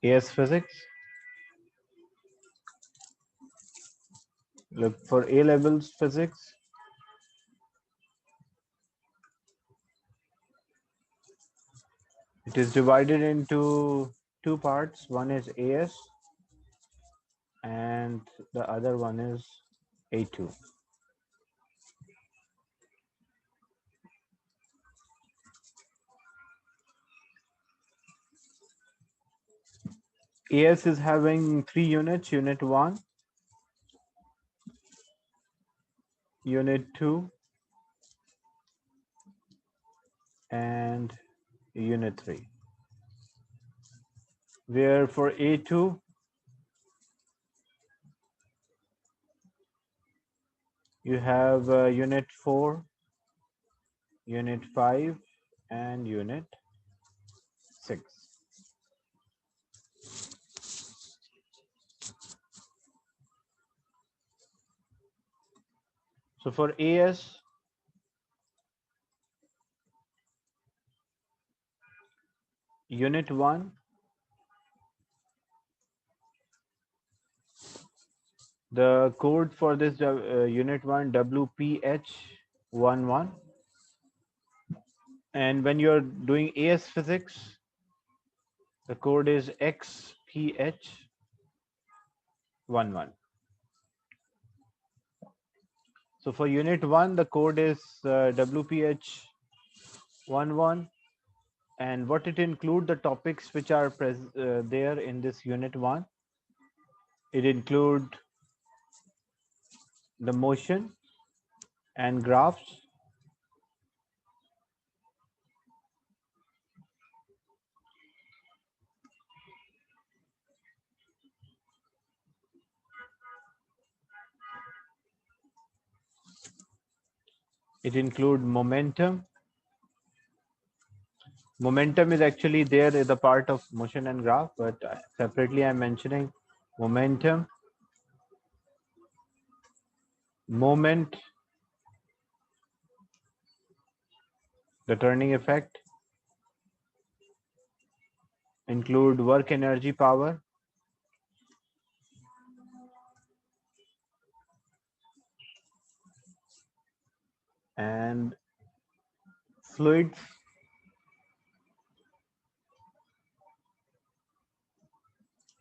AS Physics. Look for A levels physics. It is divided into two parts. One is AS and the other one is A2. AS is having 3 units, Unit 1, Unit 2, and Unit 3. Where for A2, you have Unit 4, Unit 5, and Unit 6. So for AS, Unit 1, the code for this Unit 1 WPH11, and when you're doing AS physics, the code is XPH11. So for Unit 1, the code is WPH11, and what it includes, the topics which are there in this Unit 1. It includes the motion and graphs, it includes momentum. Momentum is actually there is a part of motion and graph, but separately I'm mentioning momentum, moment, the turning effect, include work energy power, and fluids,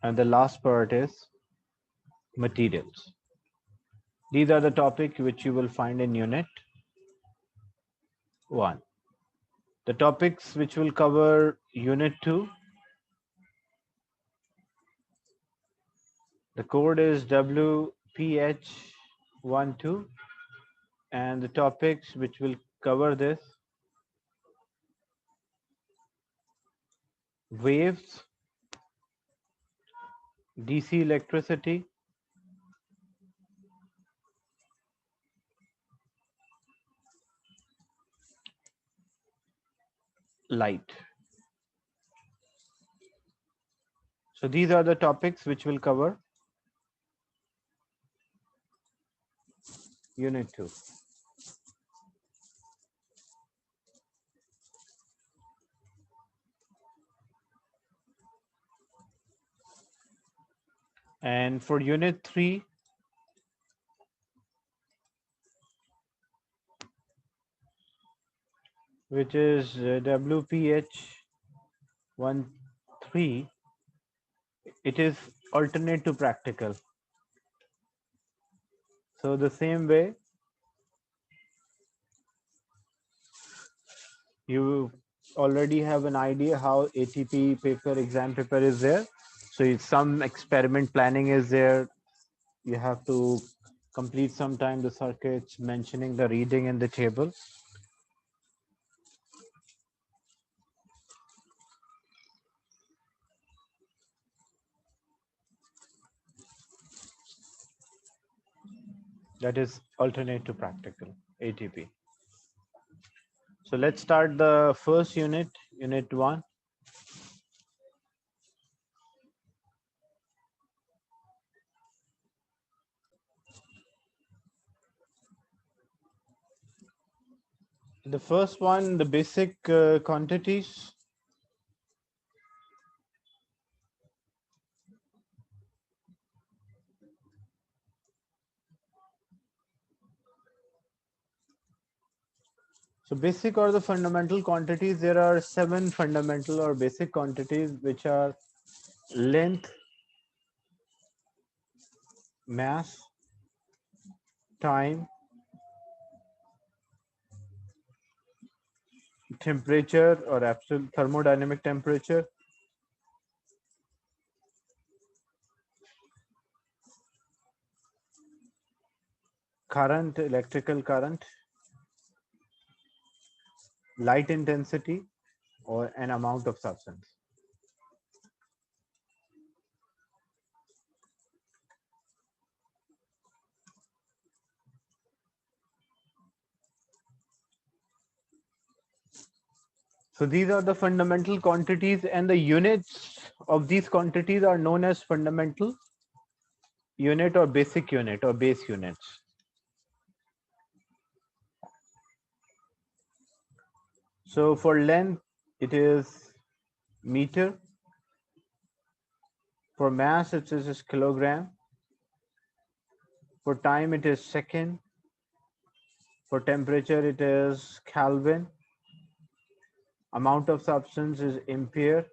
and the last part is materials. These are the topics which you will find in Unit 1. The topics which will cover Unit 2, the code is WPH12, and the topics which will cover this: waves, DC electricity, light. So these are the topics which will cover Unit 2. And for Unit 3, which is WPH13, it is alternate to practical. So the same way, you already have an idea how ATP paper, exam paper is there. So some experiment planning is there. You have to complete sometime the circuits, mentioning the reading in the table. That is alternate to practical, ATP. So let's start the first unit, Unit 1. The first one, the basic quantities. So basic or the fundamental quantities, there are 7 fundamental or basic quantities, which are length, mass, time, temperature or absolute thermodynamic temperature, current, electrical current, light intensity, or an amount of substance. So these are the fundamental quantities, and the units of these quantities are known as fundamental unit or basic unit or base units. So for length, it is meter. For mass, it is kilogram. For time, it is second. For temperature, it is Kelvin. Amount of substance is ampere.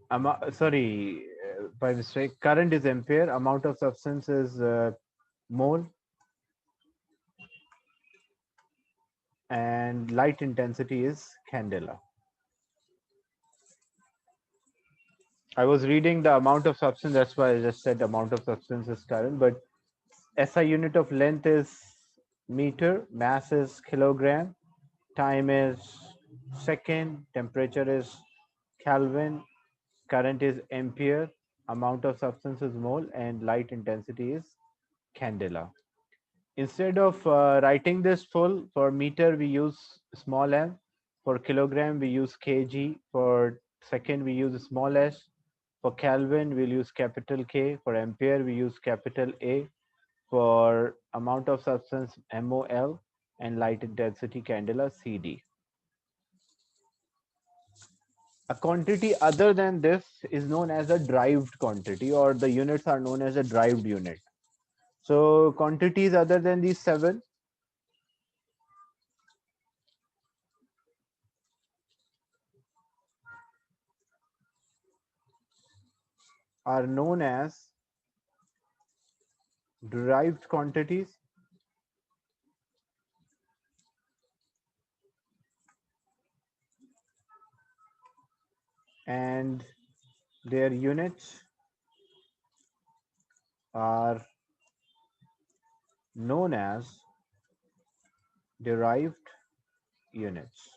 By mistake, current is ampere. Amount of substance is mole. And light intensity is candela. I was reading the amount of substance, that's why I just said amount of substance is current, but SI unit of length is meter, mass is kilogram, time is second, temperature is Kelvin, current is ampere, amount of substance is mole, and light intensity is candela. Instead of writing this full, for meter we use small m, for kilogram we use kg, for second we use small s, for Kelvin we'll use capital K, for ampere we use capital A, for amount of substance MOL, and light intensity candela CD. A quantity other than this is known as a derived quantity, or the units are known as a derived unit. So quantities other than these 7 are known as derived quantities, and their units are known as derived units.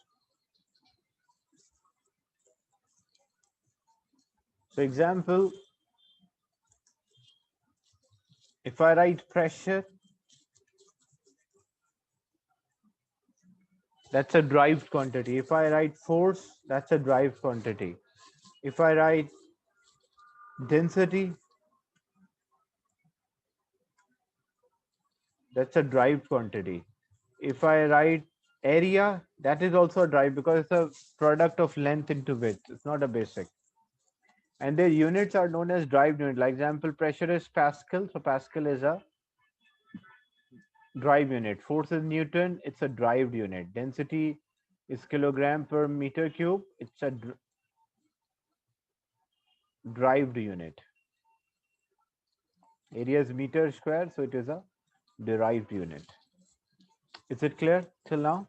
So example, if I write pressure, that's a derived quantity. If I write force, that's a derived quantity. If I write density, that's a derived quantity. If I write area, that is also a derived because it's a product of length into width. It's not a basic. And their units are known as derived unit. Like example, pressure is Pascal. So Pascal is a derived unit. Force is Newton. It's a derived unit. Density is kilogram per meter cube. It's a derived unit. Area is meter square. So it is a derived unit. Is it clear till now?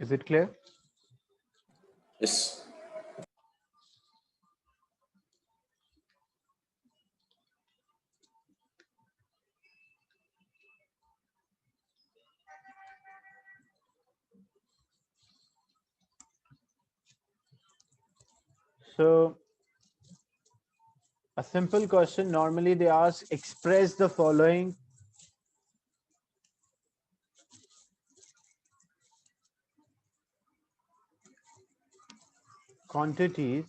Is it clear? Yes. So a simple question, normally they ask express the following quantities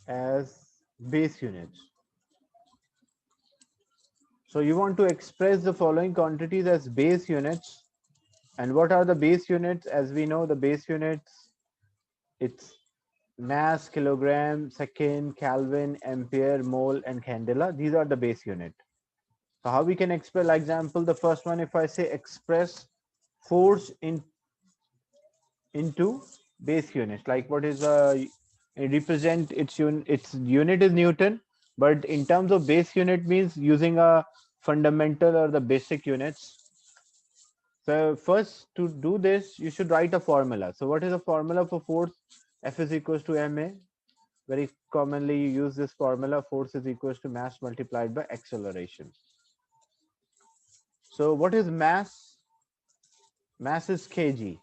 as base units. So you want to express the following quantities as base units. And what are the base units? As we know, the base units, it's mass, kilogram, second, Kelvin, ampere, mole, and candela. These are the base unit. So how we can express, like example, the first one, if I say express force into base units, like what is represent its unit is Newton, but in terms of base unit means using a fundamental or the basic units. So first, to do this, you should write a formula. So what is the formula for force? F is equals to ma. Very commonly you use this formula. Force is equals to mass multiplied by acceleration. So what is mass? Mass is kg.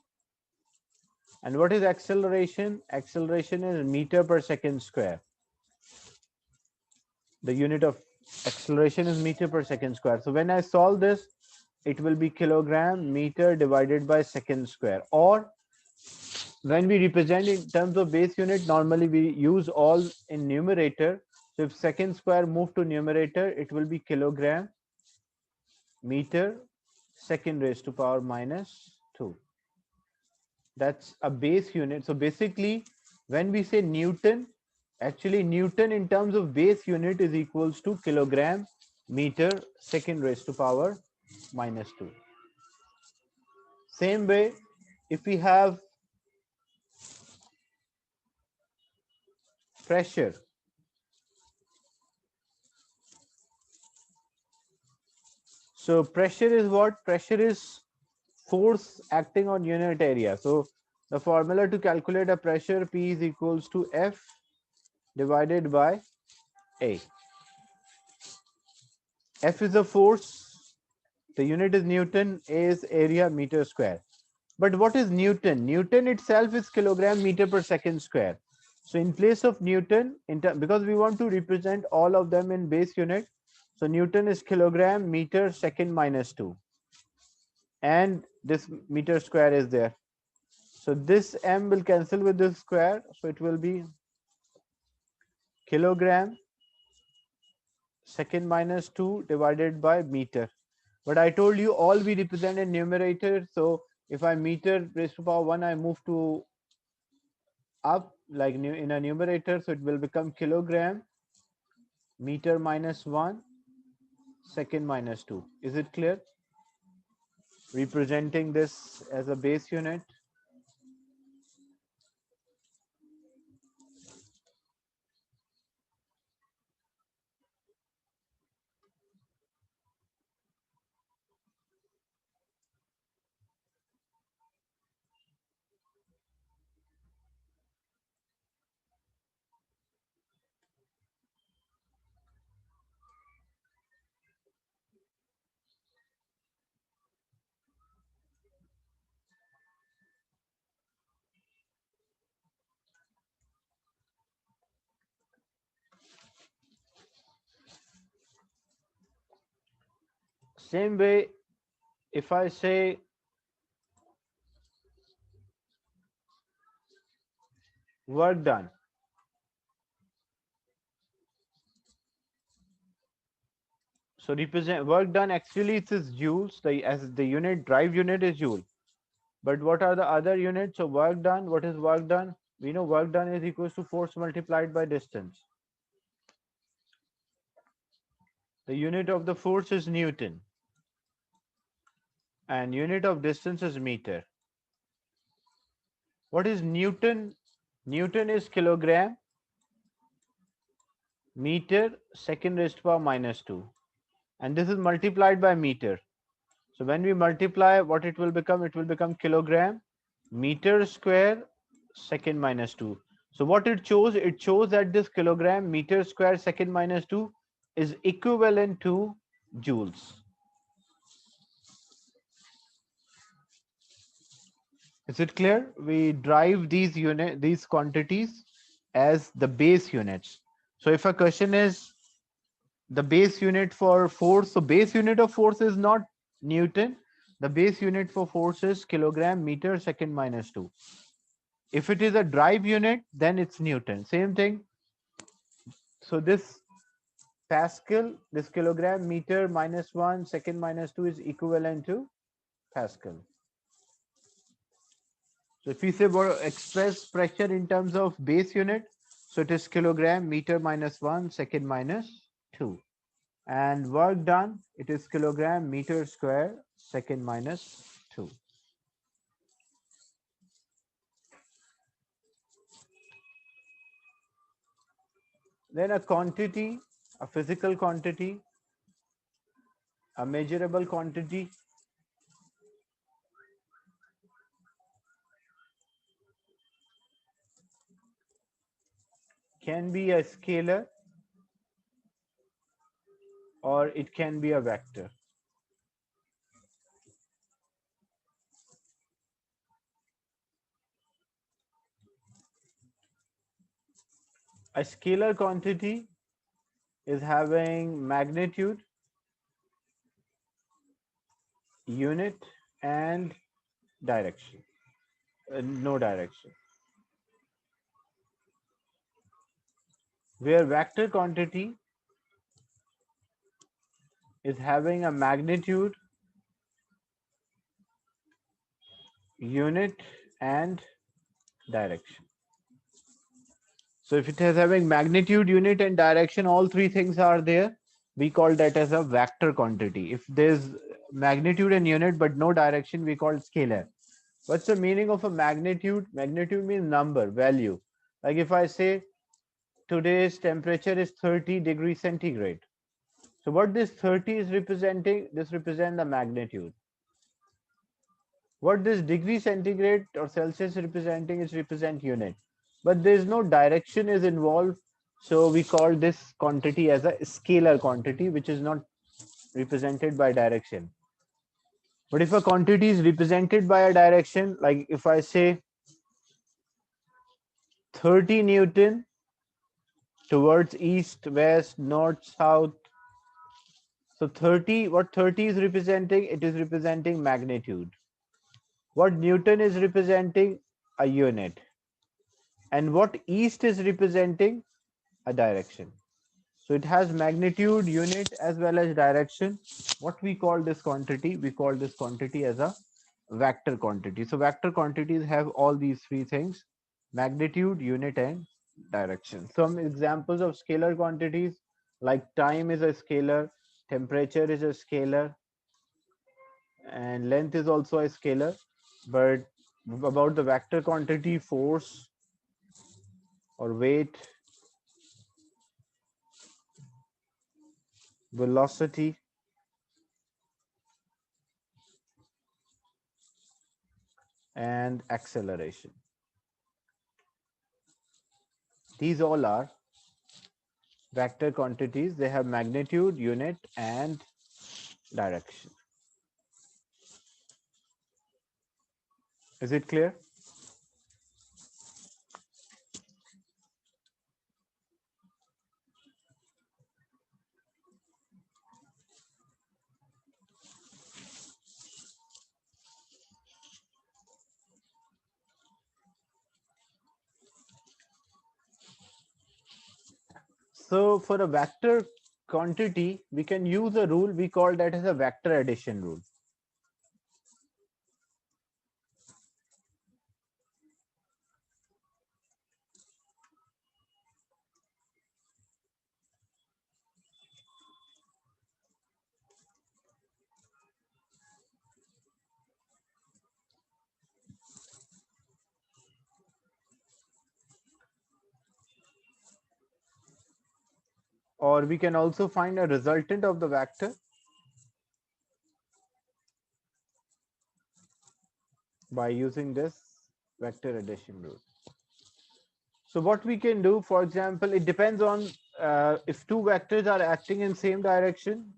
And what is acceleration? Acceleration is meter per second square. The unit of acceleration is meter per second square. So when I solve this, it will be kilogram meter divided by second square. Or when we represent in terms of base unit, normally we use all in numerator. So if second square move to numerator, it will be kilogram meter second raised to power minus 2. That's a base unit. So basically, when we say Newton, actually Newton in terms of base unit is equals to kilogram meter second raised to power minus 2. Same way, if we have pressure, so pressure is what? Pressure is force acting on unit area. So the formula to calculate a pressure, P is equals to F divided by A. F is a force, the unit is Newton, A is area meter square. But what is Newton? Newton itself is kilogram meter per second square. So in place of Newton, because we want to represent all of them in base unit, so Newton is kilogram meter second minus 2. And this meter square is there. So this m will cancel with this square. So it will be kilogram second minus 2 divided by meter. But I told you all we represent in numerator. So if I meter raised to power 1, I move to up like in a numerator. So it will become kilogram meter minus 1 second minus 2. Is it clear? Representing this as a base unit. Same way, if I say work done, so represent work done, actually it is joules, as the unit drive unit is joule. But what are the other units? So work done, what is work done? We know work done is equals to force multiplied by distance. The unit of the force is Newton and unit of distance is meter. What is Newton? Newton is kilogram meter second raised to power minus 2, and this is multiplied by meter. So when we multiply, what it will become? It will become kilogram meter square second minus 2. So what it shows? It shows that this kilogram meter square second minus 2 is equivalent to joules. Is it clear? We drive these quantities as the base units. So if a question is the base unit for force, so base unit of force is not Newton. The base unit for force is kilogram meter second minus 2. If it is a drive unit, then it's Newton. Same thing. So this Pascal, this kilogram, meter minus 1, second minus 2 is equivalent to Pascal. So if we say express pressure in terms of base unit, so it is kilogram, meter minus 1, second minus 2. And work done, it is kilogram, meter square, second minus 2. Then a quantity, a physical quantity, a measurable quantity, can be a scalar or it can be a vector. A scalar quantity is having magnitude, unit, and direction. No direction. Where vector quantity is having a magnitude, unit, and direction. So if it is having magnitude, unit, and direction, all three things are there, we call that as a vector quantity. If there's magnitude and unit but no direction, we call it scalar. What's the meaning of a magnitude? Magnitude means number, value. Like if I say today's temperature is 30 degrees centigrade. So what this 30 is representing, this represents the magnitude. What this degree centigrade or Celsius representing is represent unit. But there is no direction is involved. So we call this quantity as a scalar quantity, which is not represented by direction. But if a quantity is represented by a direction, like if I say 30 Newton towards east, west, north, south. So 30, what 30 is representing? It is representing magnitude. What Newton is representing? A unit. And what east is representing? A direction. So it has magnitude, unit, as well as direction. What we call this quantity? We call this quantity as a vector quantity. So vector quantities have all these three things: magnitude, unit, and direction. Some examples of scalar quantities, like time is a scalar, temperature is a scalar, and length is also a scalar. But about the vector quantity, force or weight, velocity, and acceleration. These all are vector quantities. They have magnitude, unit, and direction. Is it clear? So for a vector quantity, we can use a rule. We call that as a vector addition rule. Or we can also find a resultant of the vector by using this vector addition rule. So what we can do, for example, it depends on if two vectors are acting in same direction.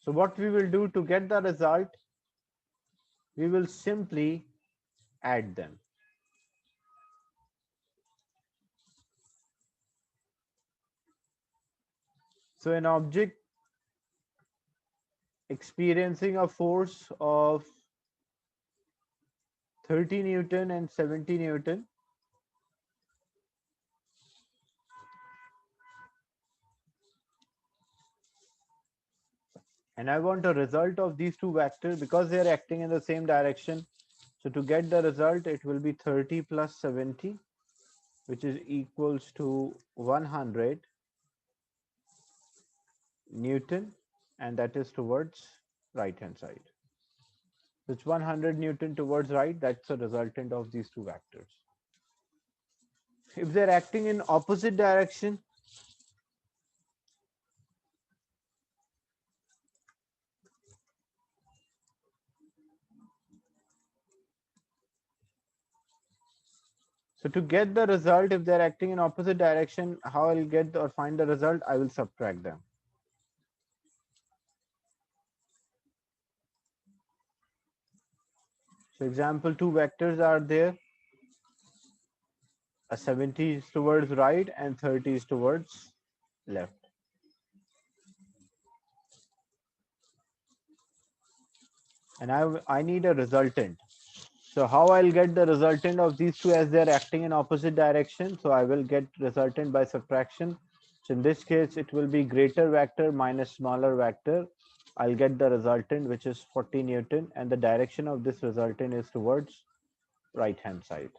So what we will do to get the result, we will simply add them. So an object experiencing a force of 30 Newton and 70 Newton. And I want a result of these two vectors because they are acting in the same direction. So to get the result, it will be 30 plus 70, which is equals to 100 Newton, and that is towards right hand side. It's 100 Newton towards right. That's a resultant of these two vectors. If they're acting in opposite direction, so to get the result, if they're acting in opposite direction, how I'll get or find the result, I will subtract them. So example, two vectors are there. A 70 is towards right and 30 is towards left. And I need a resultant. So how I'll get the resultant of these two as they're acting in opposite direction? So I will get resultant by subtraction. So in this case, it will be greater vector minus smaller vector. I'll get the resultant, which is 40 Newton, and the direction of this resultant is towards right hand side.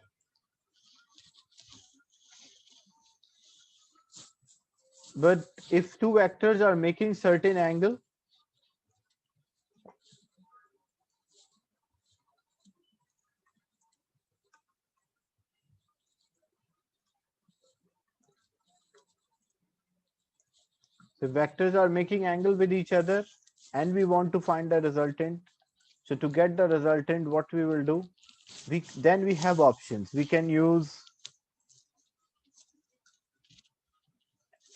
But if two vectors are making certain angle, so vectors are making angle with each other and we want to find the resultant. So to get the resultant, what we will do, then we have options. We can use,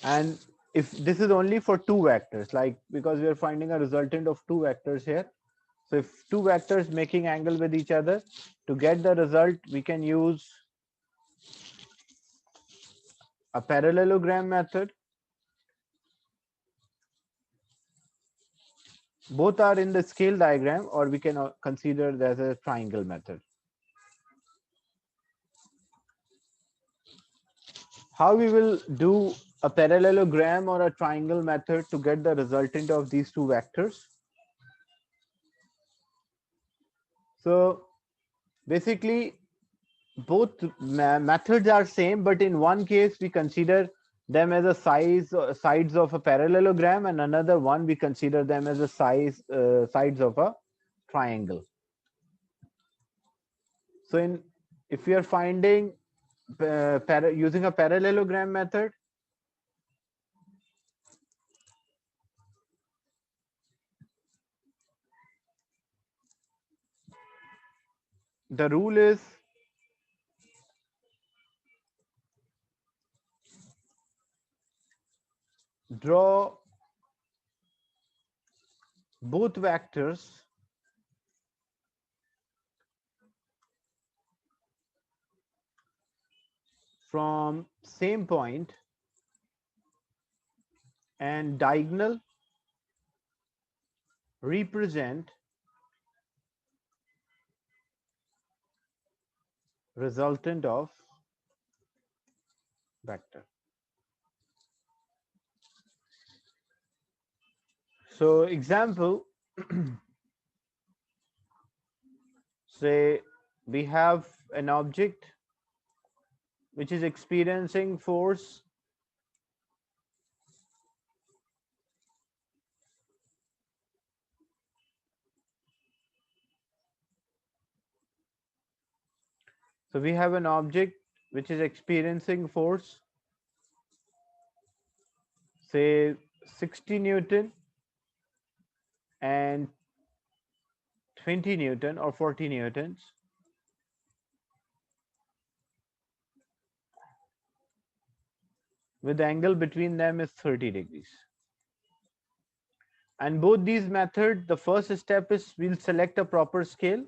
and if this is only for two vectors, like because we are finding a resultant of two vectors here. So if two vectors making angle with each other, to get the result, we can use a parallelogram method. Both are in the scale diagram, or we can consider there's a triangle method. How we will do a parallelogram or a triangle method to get the resultant of these two vectors? So basically, both methods are same, but in one case we consider them as a sides of a parallelogram, and another one we consider them as a sides of a triangle. So if we are finding using a parallelogram method, the rule is draw both vectors from same point and diagonal represent resultant of vector. So example, say we have an object which is experiencing force so we have an object which is experiencing force, say 60 Newton and 20 Newton or 40 Newtons. With the angle between them is 30 degrees. And both these methods, the first step is we'll select a proper scale.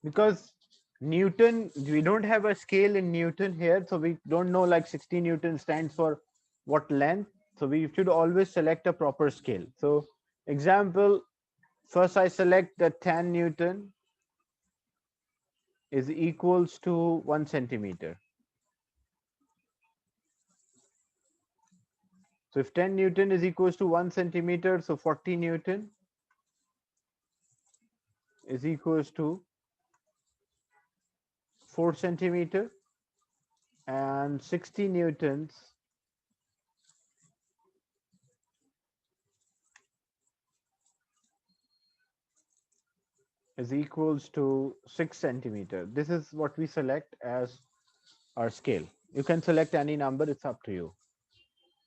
Because Newton, we don't have a scale in Newton here, so we don't know like 60 Newton stands for what length. So we should always select a proper scale. So example, first I select that 10 Newton is equals to 1 centimeter. So if 10 Newton is equals to 1 centimeter, so 40 Newton is equals to 4 centimeter, and 60 Newtons is equals to 6 centimeter. This is what we select as our scale. You can select any number, it's up to you.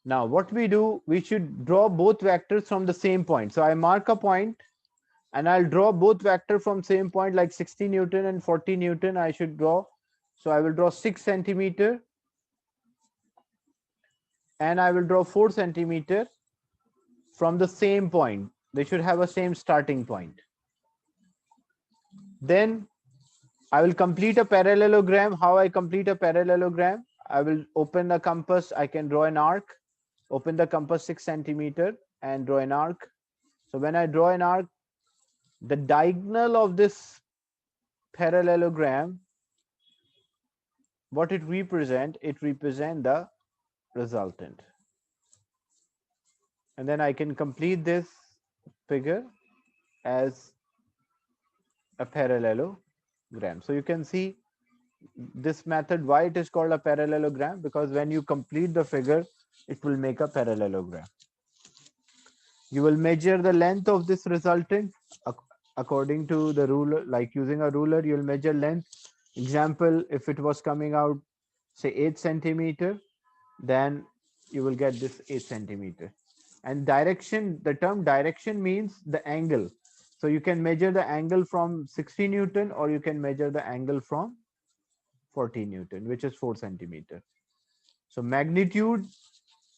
Now what we do, we should draw both vectors from the same point. So I mark a point and I'll draw both vector from same point, like 60 Newton and 40 Newton I should draw. So I will draw 6 centimeter and I will draw 4 centimeter from the same point. They should have a same starting point. Then I will complete a parallelogram. How I complete a parallelogram? I will open the compass. I can draw an arc. Open the compass 6 centimeter and draw an arc. So when I draw an arc, the diagonal of this parallelogram, what it represent the resultant. And then I can complete this figure as a parallelogram. So you can see this method, why it is called a parallelogram, because when you complete the figure, it will make a parallelogram. You will measure the length of this resultant according to the ruler, like using a ruler, you'll measure length. Example, if it was coming out, say 8 centimeter, then you will get this 8 centimeter. And direction, the term direction means the angle. So you can measure the angle from 60 Newton or you can measure the angle from 40 Newton, which is 4 centimeter. So magnitude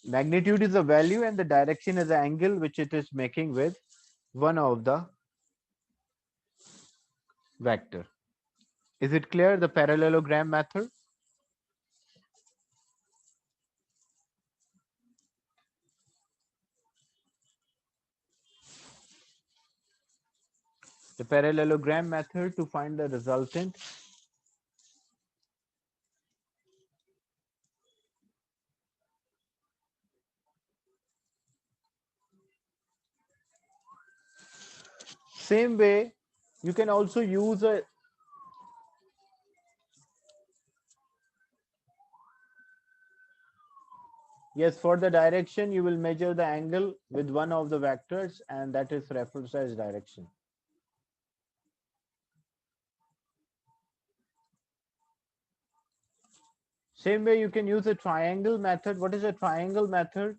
is a value and the direction is the angle which it is making with one of the vector. Is it clear, the parallelogram method? The parallelogram method to find the resultant. Same way, you can also use a yes, for the direction, you will measure the angle with one of the vectors and that is referred as direction. Same way, you can use a triangle method. What is a triangle method?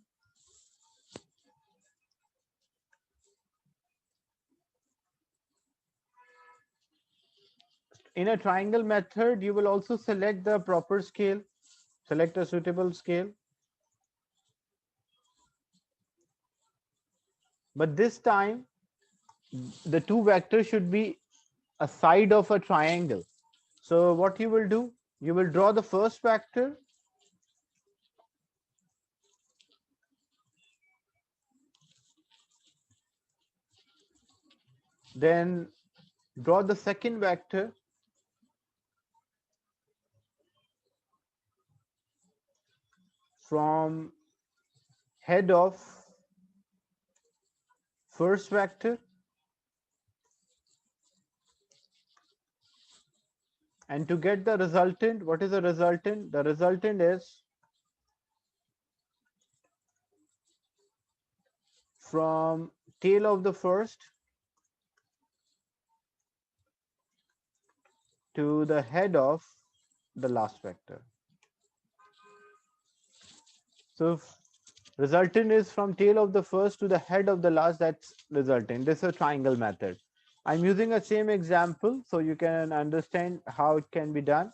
In a triangle method, you will also select the proper scale, select a suitable scale. But this time, the two vectors should be a side of a triangle. So what you will do, you will draw the first vector, then draw the second vector, from head of first vector, and to get the resultant, what is the resultant? The resultant is from tail of the first to the head of the last vector. So if resultant is from tail of the first to the head of the last, that's resultant. This is a triangle method. I'm using a same example so you can understand how it can be done.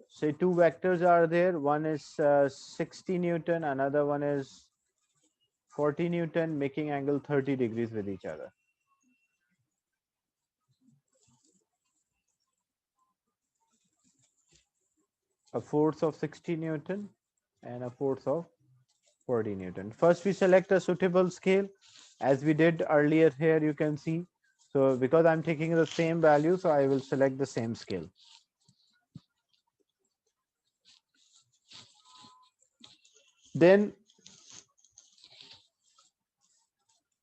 Say two vectors are there. One is 60 Newton, another one is 40 Newton, making angle 30 degrees with each other. a force of 60 Newton and a force of 40 Newton. First, we select a suitable scale as we did earlier here, you can see. So because I'm taking the same value, so I will select the same scale. Then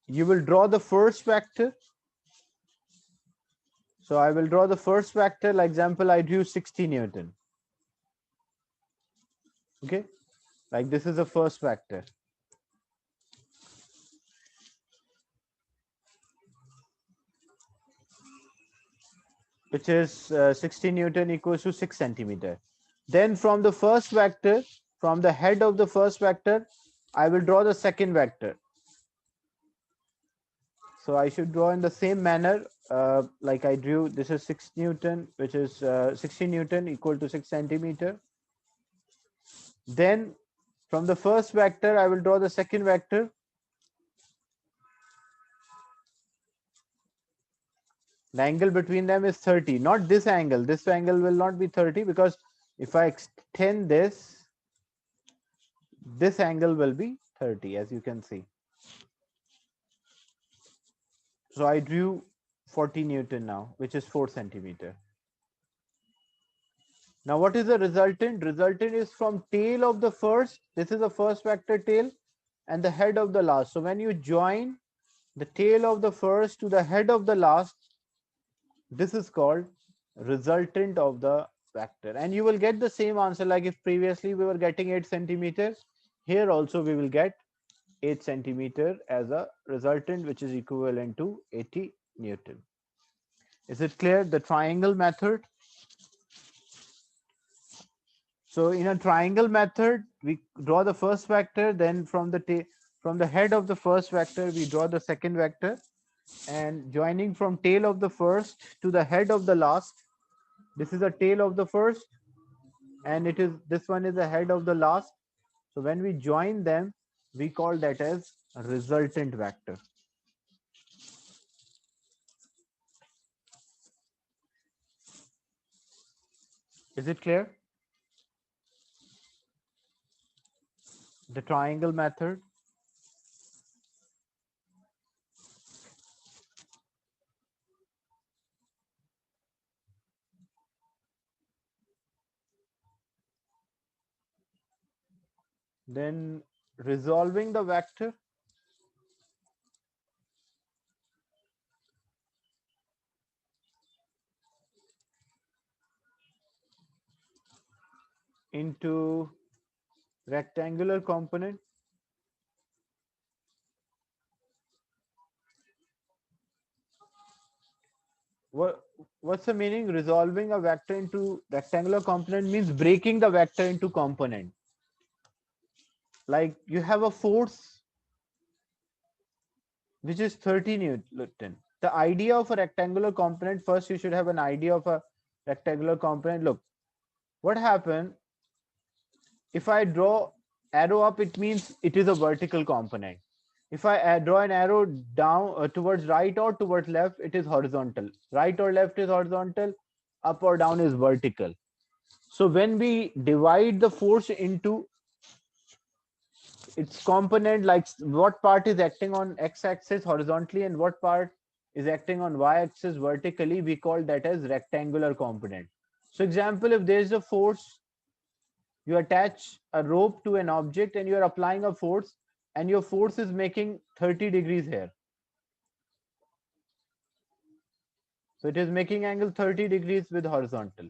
you will draw the first vector. So I will draw the first vector. Like example, I drew 60 Newton. Okay, like this is the first vector. Which is 60 Newton equals to 6 centimeter. Then from the first vector, from the head of the first vector, I will draw the second vector. So I should draw in the same manner like I drew. This is 6 Newton, which is 60 Newton equal to 6 centimeter. Then from the first vector, I will draw the second vector. The angle between them is 30, not this angle. This angle will not be 30 because if I extend this angle will be 30, as you can see. So I drew 40 Newton now, which is 4 centimeter. Now what is the resultant? Resultant is from tail of the first, this is the first vector tail, and the head of the last. So when you join the tail of the first to the head of the last, this is called resultant of the vector. And you will get the same answer like if previously we were getting 8 centimeters. Here also we will get 8 centimeter as a resultant, which is equivalent to 80 Newton. Is it clear? The triangle method. So in a triangle method, we draw the first vector, then from the head of the first vector, we draw the second vector, and joining from tail of the first to the head of the last. This is a tail of the first, and this one is the head of the last. So when we join them, we call that as a resultant vector. Is it clear? The triangle method. Then resolving the vector. Into rectangular component. What's the meaning? Resolving a vector into rectangular component means breaking the vector into component. Like you have a force which is 30 Newton. The idea of a rectangular component, first you should have an idea of a rectangular component. Look, what happened if I draw arrow up, it means it is a vertical component. If I draw an arrow down towards right or towards left, it is horizontal. Right or left is horizontal, up or down is vertical. So when we divide the force into its component, like what part is acting on x-axis horizontally and what part is acting on y-axis vertically, we call that as rectangular component. So example, if there is a force, you attach a rope to an object and you are applying a force, and your force is making 30 degrees here. So it is making angle 30 degrees with horizontal,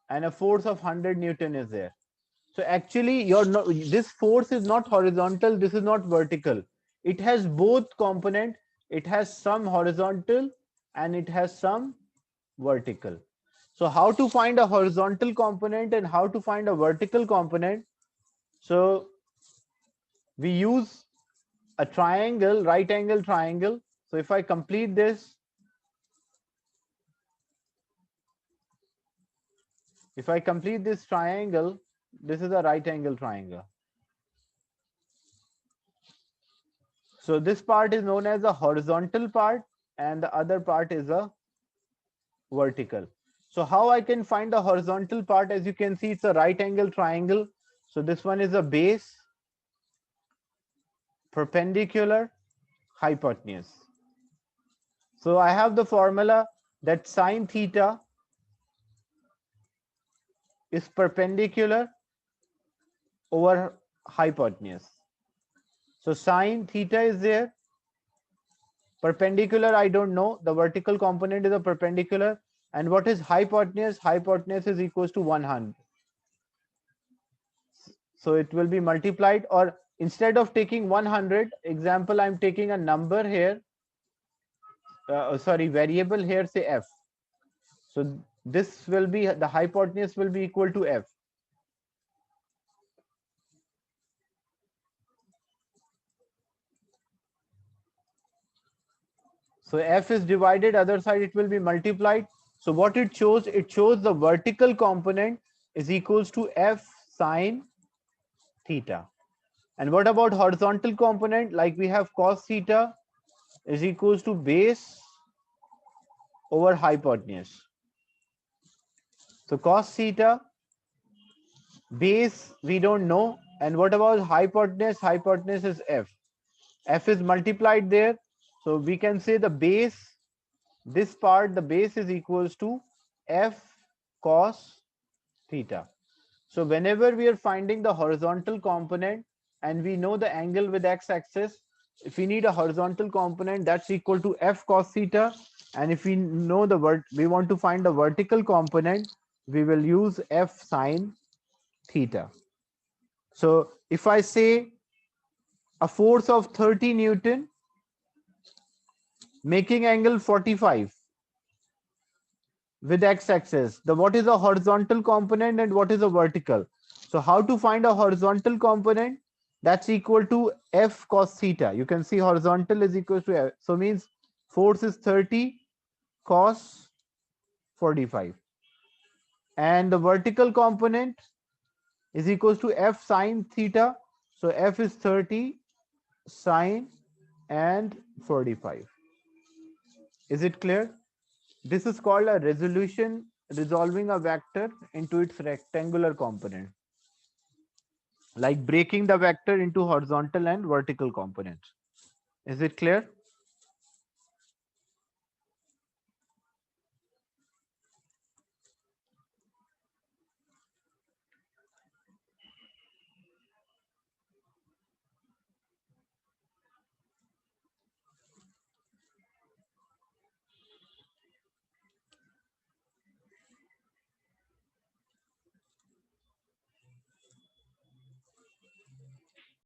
and a force of 100 Newton is there. So actually this force is not horizontal, this is not vertical. It has both component. It has some horizontal and it has some vertical. So how to find a horizontal component and how to find a vertical component? So we use a triangle, right angle triangle. So if I complete this, triangle, this is a right angle triangle. So this part is known as the horizontal part and the other part is a vertical. So how I can find the horizontal part? As you can see, it's a right angle triangle. So this one is a base, perpendicular, hypotenuse. So I have the formula that sine theta is perpendicular over hypotenuse. So sine theta is there. Perpendicular, I don't know. The vertical component is a perpendicular. And what is hypotenuse? Hypotenuse is equals to 100. So it will be multiplied, or instead of taking 100, example, I'm taking a number here. Sorry, variable here, say f. So this will be, the hypotenuse will be equal to f. So f is divided, other side it will be multiplied. So what it shows the vertical component is equals to f sine theta. And what about horizontal component? Like we have cos theta is equals to base over hypotenuse. So cos theta, base we don't know. And what about hypotenuse? Hypotenuse is f. F is multiplied there. So we can say the base, this part, the base is equals to f cos theta. So whenever we are finding the horizontal component and we know the angle with x-axis, if we need a horizontal component, that's equal to f cos theta. And if we know we want to find the vertical component, we will use f sine theta. So if I say a force of 30 Newton making angle 45 with x-axis, what is a horizontal component and what is a vertical? So how to find a horizontal component? That's equal to f cos theta. You can see horizontal is equal to f. So means force is 30 cos 45. And the vertical component is equals to f sine theta. So f is 30 sine and 45. Is it clear? This is called a resolution, resolving a vector into its rectangular component, like breaking the vector into horizontal and vertical components. Is it clear?